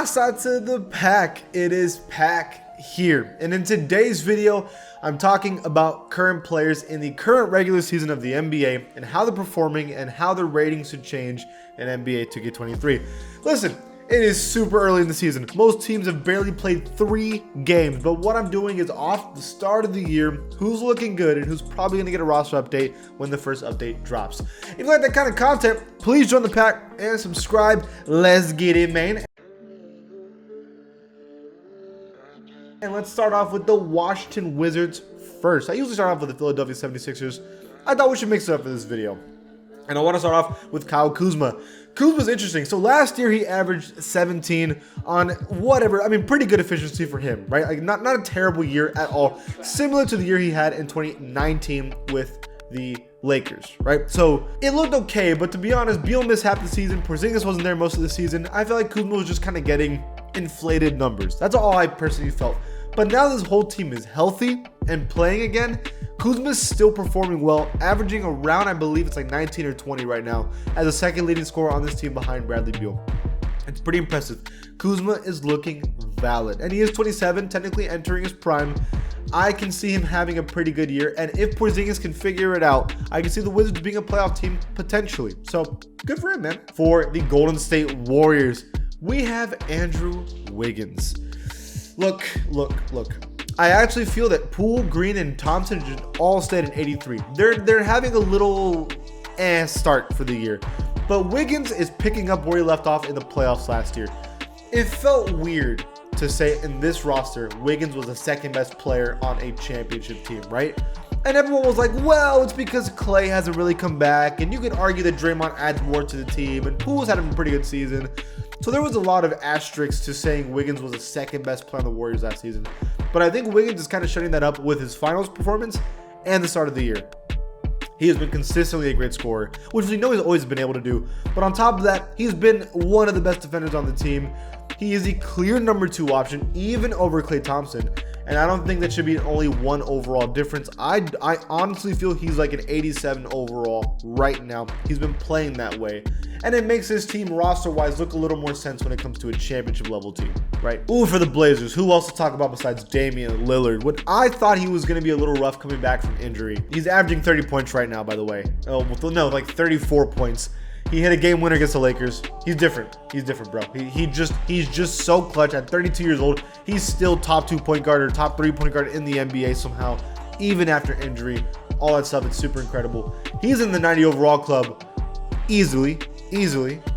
Masa to the pack. It is Pack here. And in today's video, I'm talking about current players in the current regular season of the NBA and how they're performing and how their ratings should change in NBA 2K23. Listen, it is super early in the season. Most teams have barely played 3 games, but what I'm doing is off the start of the year, who's looking good and who's probably going to get a roster update when the first update drops. If you like that kind of content, please join the pack and subscribe. Let's get it, man. And let's start off with the Washington Wizards first. I usually start off with the Philadelphia 76ers. I thought we should mix it up for this video. And I want to start off with Kyle Kuzma. Kuzma's interesting. So last year he averaged 17 on whatever. I mean, pretty good efficiency for him, right? Like not a terrible year at all. Similar to the year he had in 2019 with the Lakers, right? So it looked okay, but to be honest, Beal missed half the season. Porzingis wasn't there most of the season. I feel like Kuzma was just kind of getting inflated numbers. That's all I personally felt. But now this whole team is healthy and playing again. Kuzma's still performing well, averaging around, I believe it's like 19 or 20 right now, as a second leading scorer on this team behind Bradley Beal. It's pretty impressive. Kuzma is looking valid, and he is 27, technically entering his prime. I can see him having a pretty good year, and if Porzingis can figure it out, I can see the Wizards being a playoff team potentially. So good for him, man. For the Golden State Warriors, we have Andrew Wiggins. Look. I actually feel that Poole, Green, and Thompson just all stayed at 83. They're having a little start for the year. But Wiggins is picking up where he left off in the playoffs last year. It felt weird to say in this roster, Wiggins was the second best player on a championship team, right? And everyone was like, well, it's because Clay hasn't really come back. And you could argue that Draymond adds more to the team. And Poole's had a pretty good season. So there was a lot of asterisks to saying Wiggins was the second best player on the Warriors last season. But I think Wiggins is kind of shutting that up with his finals performance and the start of the year. He has been consistently a great scorer, which we know he's always been able to do. But on top of that, he's been one of the best defenders on the team. He is the clear number 2 option, even over Klay Thompson. And I don't think that should be only one overall difference. I honestly feel he's like an 87 overall right now. He's been playing that way. And it makes his team roster-wise look a little more sense when it comes to a championship level team, right? Ooh, for the Blazers, who else to talk about besides Damian Lillard? When I thought he was going to be a little rough coming back from injury. He's averaging 30 points right now, by the way. Oh, no, like 34 points. He hit a game winner against the Lakers. He's different. He's different, bro. He's just so clutch. At 32 years old, he's still top 2 point guard or top 3 point guard in the NBA somehow, even after injury. All that stuff, it's super incredible. He's in the 90 overall club easily.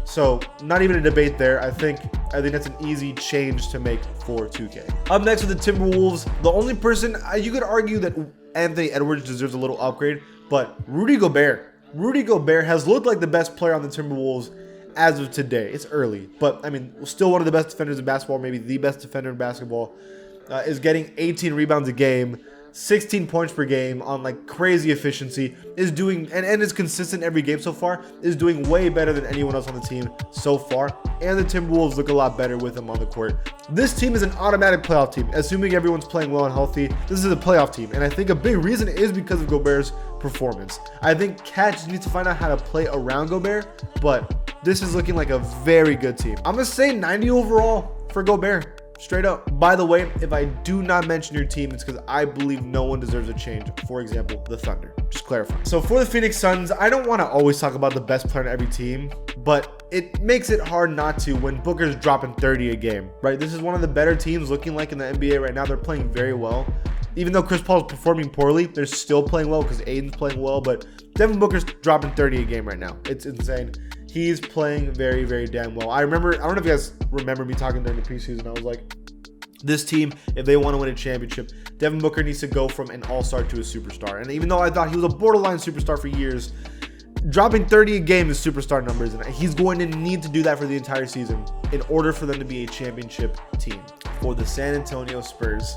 So not even a debate there. I think that's an easy change to make for 2K. Up next with the Timberwolves, the only person you could argue that Anthony Edwards deserves a little upgrade, but Rudy Gobert has looked like the best player on the Timberwolves as of today. It's early, but I mean, still one of the best defenders in basketball, maybe the best defender in basketball. Is getting 18 rebounds a game, 16 points per game on like crazy efficiency, is doing and is consistent every game so far, is doing way better than anyone else on the team so far, and the Timberwolves look a lot better with him on the court. This team is an automatic playoff team, assuming everyone's playing well and healthy. This is a playoff team, and I think a big reason is because of Gobert's performance. I think Cat just needs to find out how to play around Gobert, but this is looking like a very good team. I'm gonna say 90 overall for Gobert. Straight up. By the way, if I do not mention your team, it's because I believe no one deserves a change. For example, the Thunder. Just clarify. So for the Phoenix Suns, I don't want to always talk about the best player on every team, but it makes it hard not to when Booker's dropping 30 a game, right? This is one of the better teams looking like in the NBA right now. They're playing very well. Even though Chris Paul is performing poorly, they're still playing well because Aiden's playing well, but Devin Booker's dropping 30 a game right now. It's insane. He's playing very, very damn well. I don't know if you guys remember me talking during the preseason. I was like, this team, if they want to win a championship, Devin Booker needs to go from an all-star to a superstar. And even though I thought he was a borderline superstar for years, dropping 30 a game is superstar numbers, and he's going to need to do that for the entire season in order for them to be a championship team. For the San Antonio Spurs,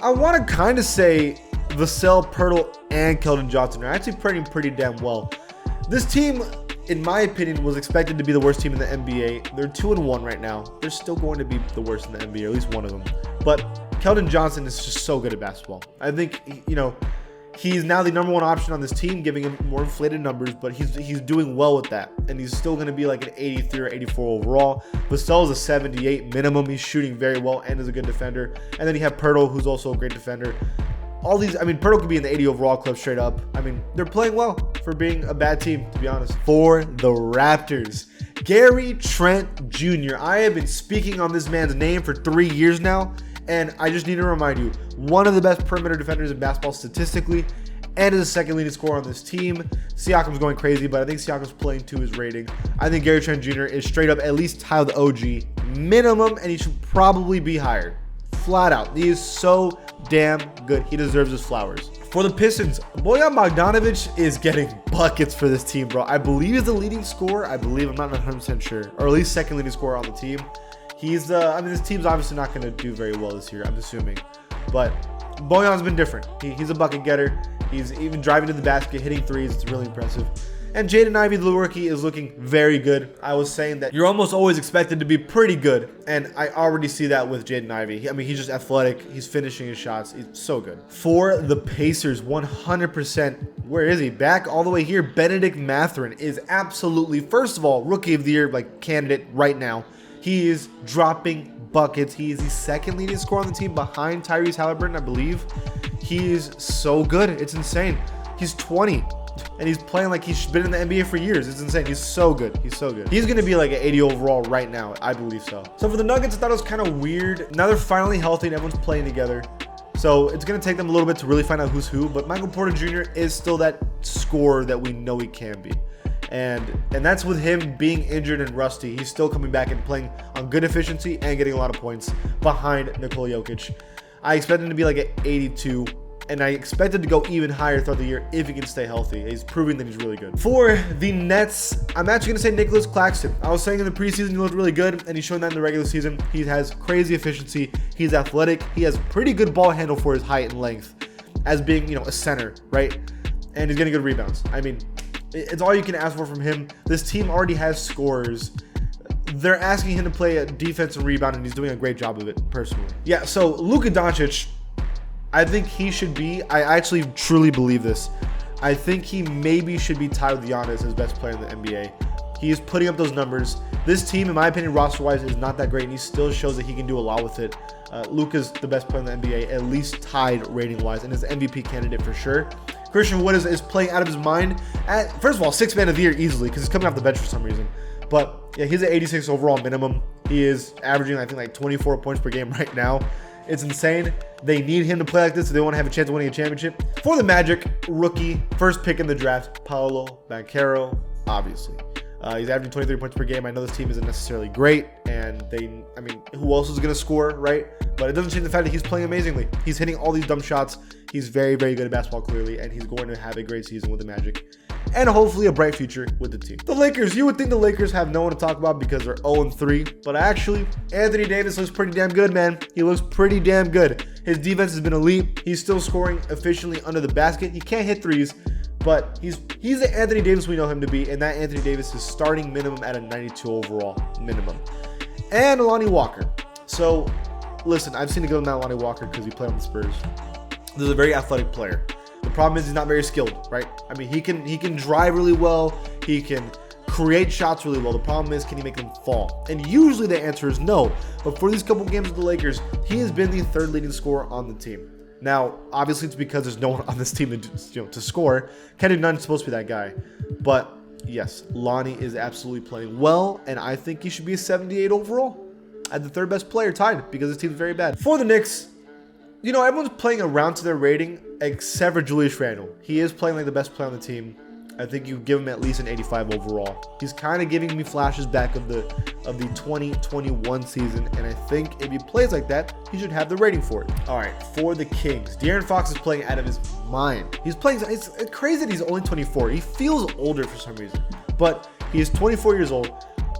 I want to kind of say Vassell, Poeltl, and Keldon Johnson are actually playing pretty damn well. This team, in my opinion, was expected to be the worst team in the NBA. They're 2-1 right now. They're still going to be the worst in the NBA, or at least one of them. But Keldon Johnson is just so good at basketball. I think, He's now the number one option on this team, giving him more inflated numbers, but he's doing well with that. And he's still going to be like an 83 or 84 overall. Vassell is a 78 minimum. He's shooting very well and is a good defender. And then you have Poeltl, who's also a great defender. All these, I mean, Poeltl could be in the 80 overall club straight up. I mean, they're playing well for being a bad team, to be honest. For the Raptors, Gary Trent Jr. I have been speaking on this man's name for 3 years now, and I just need to remind you, one of the best perimeter defenders in basketball statistically, and is the second leading scorer on this team. Siakam's going crazy, but I think Siakam's playing to his rating. I think Gary Trent Jr. is straight up at least tied with OG minimum, and he should probably be higher. Flat out. He is so damn good. He deserves his flowers. For the Pistons, Bojan Bogdanovic is getting buckets for this team, bro. I believe he's the leading scorer. I'm not 100% sure. Or at least second leading scorer on the team. He's I mean, this team's obviously not going to do very well this year, I'm assuming. But Bojan's been different. He's a bucket getter. He's even driving to the basket, hitting threes. It's really impressive. And Jaden Ivey, the rookie, is looking very good. I was saying that you're almost always expected to be pretty good, and I already see that with Jaden Ivey. I mean, he's just athletic. He's finishing his shots. He's so good. For the Pacers, 100%, where is he? Back all the way here. Benedict Mathurin is absolutely, first of all, Rookie of the Year like candidate right now. He is dropping buckets. He is the second leading scorer on the team behind Tyrese Halliburton, I believe. He is so good. It's insane. He's 20. And he's playing like he's been in the NBA for years. It's insane. He's so good. He's so good. He's going to be like an 80 overall right now. I believe so. So for the Nuggets, I thought it was kind of weird. Now they're finally healthy and everyone's playing together. So it's going to take them a little bit to really find out who's who. But Michael Porter Jr. is still that scorer that we know he can be. And that's with him being injured and rusty. He's still coming back and playing on good efficiency and getting a lot of points behind Nikola Jokic. I expect him to be like an 82. And I expect it to go even higher throughout the year if he can stay healthy. He's proving that he's really good. For the Nets, I'm actually going to say Nicholas Claxton. I was saying in the preseason he looked really good, and he's showing that in the regular season. He has crazy efficiency. He's athletic. He has pretty good ball handle for his height and length as being, a center, right? And he's getting good rebounds. I mean, it's all you can ask for from him. This team already has scorers. They're asking him to play a defense and rebound, and he's doing a great job of it, personally. Yeah, so Luka Doncic, I think he should be, I actually truly believe this, I think he maybe should be tied with Giannis as best player in the NBA. He is putting up those numbers. This team, in my opinion, roster-wise, is not that great, and he still shows that he can do a lot with it. Luka's the best player in the NBA, at least tied rating-wise, and is an MVP candidate for sure. Christian Wood is playing out of his mind. First of all, 6th man of the year easily, because he's coming off the bench for some reason. But yeah, he's at 86 overall minimum. He is averaging, I think, like 24 points per game right now. It's insane. They need him to play like this if they want to have a chance of winning a championship. For the Magic, rookie, first pick in the draft, Paolo Banchero, obviously. He's averaging 23 points per game. I know this team isn't necessarily great, and who else is going to score, right? But it doesn't change the fact that he's playing amazingly. He's hitting all these dumb shots. He's very, very good at basketball, clearly, and he's going to have a great season with the Magic. And hopefully a bright future with the team. The Lakers, you would think the Lakers have no one to talk about because they're 0-3, but actually, Anthony Davis looks pretty damn good, man. He looks pretty damn good. His defense has been elite. He's still scoring efficiently under the basket. He can't hit threes, but he's the Anthony Davis we know him to be, and that Anthony Davis is starting minimum at a 92 overall minimum. And Lonnie Walker. So, listen, I've seen a good amount of Lonnie Walker because he played on the Spurs. This is a very athletic player. The problem is he's not very skilled, right? I mean, he can drive really well. He can create shots really well. The problem is, can he make them fall? And usually the answer is no. But for these couple games with the Lakers, he has been the third leading scorer on the team. Now, obviously, it's because there's no one on this team to score. Kendrick Nunn's supposed to be that guy. But yes, Lonnie is absolutely playing well, and I think he should be a 78 overall at the third best player, tied, because his team's very bad. For the Knicks, everyone's playing around to their rating except for Julius Randle. He is playing like the best player on the team. I think you give him at least an 85 overall. He's kind of giving me flashes back of the 2021 season, and I think if he plays like that, he should have the rating for it. All right, for the Kings, De'Aaron Fox is playing out of his mind. He's playing, it's crazy that he's only 24. He feels older for some reason, but he is 24 years old,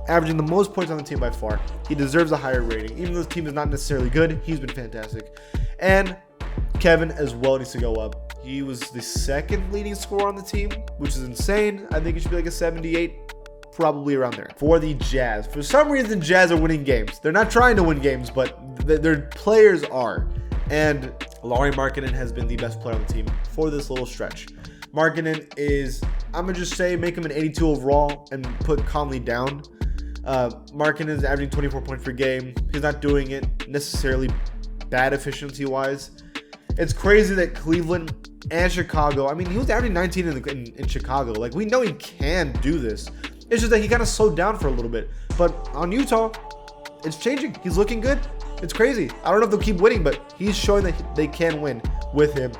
averaging the most points on the team by far. He deserves a higher rating. Even though the team is not necessarily good, he's been fantastic. And Kevin as well needs to go up. He was the second leading scorer on the team, which is insane. I think it should be like a 78, probably around there. For the Jazz, for some reason, Jazz are winning games. They're not trying to win games, but their players are. And Lauri Markkanen has been the best player on the team for this little stretch. Markkanen is, I'm going to just say, make him an 82 overall and put Conley down. Markkanen is averaging 24 points per game. He's not doing it necessarily bad efficiency-wise. It's crazy that Cleveland and Chicago, I mean, he was averaging 19 in Chicago. Like, we know he can do this. It's just that he kind of slowed down for a little bit. But on Utah, it's changing. He's looking good. It's crazy. I don't know if they'll keep winning, but he's showing that they can win with him,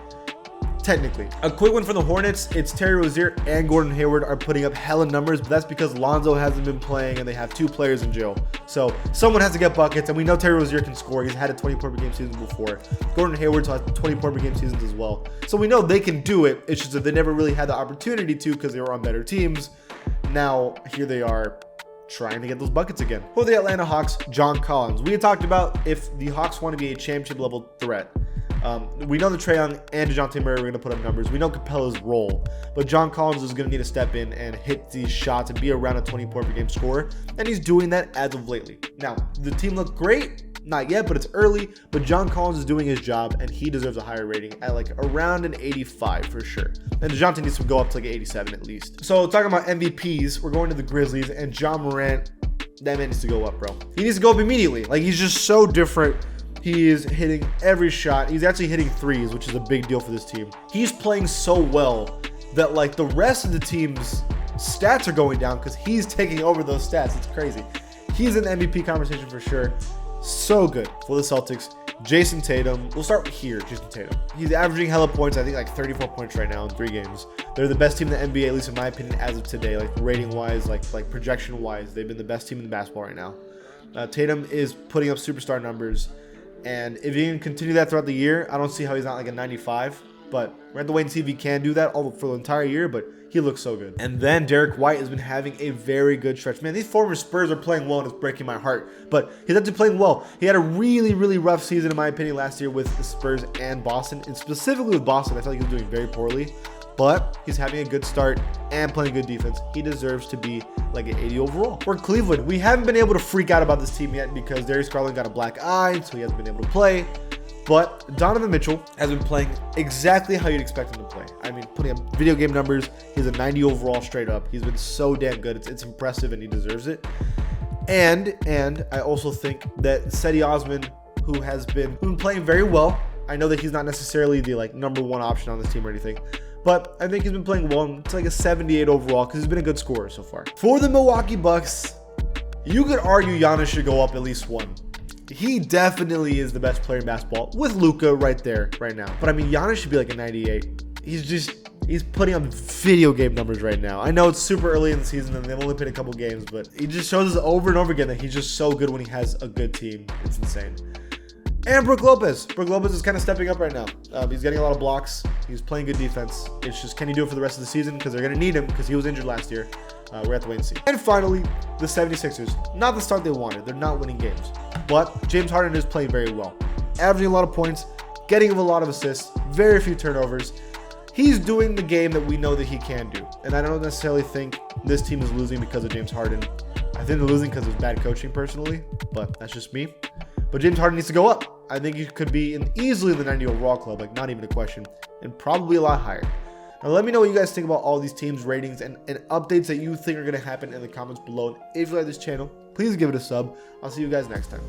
technically. A quick one for the Hornets. It's Terry Rozier and Gordon Hayward are putting up hella numbers, but that's because Lonzo hasn't been playing and they have 2 players in jail. So someone has to get buckets, and we know Terry Rozier can score. He's had a 20-point per game season before. Gordon Hayward's had 20-point per game seasons as well. So we know they can do it. It's just that they never really had the opportunity to because they were on better teams. Now, here they are, trying to get those buckets again. For the Atlanta Hawks, John Collins. We had talked about if the Hawks want to be a championship level threat. We know that Trae Young and DeJounte Murray are going to put up numbers. We know Capella's role, but John Collins is going to need to step in and hit these shots and be around a 20-point per game scorer, and he's doing that as of lately. Now, the team looked great. Not yet, but it's early. But John Collins is doing his job, and he deserves a higher rating at like around an 85 for sure. And DeJounte needs to go up to like an 87 at least. So talking about MVPs, we're going to the Grizzlies, and John Morant, that man needs to go up, bro. He needs to go up immediately. Like, he's just so different. He is hitting every shot. He's actually hitting threes, which is a big deal for this team. He's playing so well that like the rest of the team's stats are going down because he's taking over those stats. It's crazy. He's in the MVP conversation for sure. So good for the Celtics. Jason Tatum. We'll start here. Jason Tatum. He's averaging hella points. I think like 34 points right now in 3 games. They're the best team in the NBA, at least in my opinion, as of today. Like rating wise, like projection wise, they've been the best team in basketball right now. Tatum is putting up superstar numbers, and if he can continue that throughout the year, I don't see how he's not like a 95. But we're going to wait and see if he can do that all for the entire year, but he looks so good. And then Derek White has been having a very good stretch. Man, these former Spurs are playing well, and it's breaking my heart. But he's actually playing well. He had a really, really rough season, in my opinion, last year with the Spurs and Boston. And specifically with Boston, I feel like he was doing very poorly. But he's having a good start and playing good defense. He deserves to be like an 80 overall. For Cleveland, we haven't been able to freak out about this team yet because Darius Garland got a black eye, so he hasn't been able to play. But Donovan Mitchell has been playing exactly how you'd expect him to play. I mean, putting up video game numbers. He's a 90 overall straight up. He's been so damn good. It's impressive, and he deserves it. And I also think that Cedi Osman, who has been playing very well. I know that he's not necessarily the like number 1 option on this team or anything, but I think he's been playing well. It's like a 78 overall because he's been a good scorer so far. For the Milwaukee Bucks, you could argue Giannis should go up at least 1. He definitely is the best player in basketball with Luka right there, right now. But I mean, Giannis should be like a 98. He's putting up video game numbers right now. I know it's super early in the season and they've only played a couple games, but he just shows us over and over again that he's just so good when he has a good team. It's insane. And Brook Lopez. Brook Lopez is kind of stepping up right now. He's getting a lot of blocks. He's playing good defense. It's just, can he do it for the rest of the season? Because they're going to need him because he was injured last year. We're at the wait and see. And finally, the 76ers. Not the start they wanted. They're not winning games. But James Harden is playing very well. Averaging a lot of points, getting a lot of assists, very few turnovers. He's doing the game that we know that he can do. And I don't necessarily think this team is losing because of James Harden. I think they're losing because of bad coaching personally, but that's just me. But James Harden needs to go up. I think he could be easily the 90 overall club, like not even a question, and probably a lot higher. Now let me know what you guys think about all these teams' ratings and updates that you think are going to happen in the comments below. And if you like this channel, please give it a sub. I'll see you guys next time.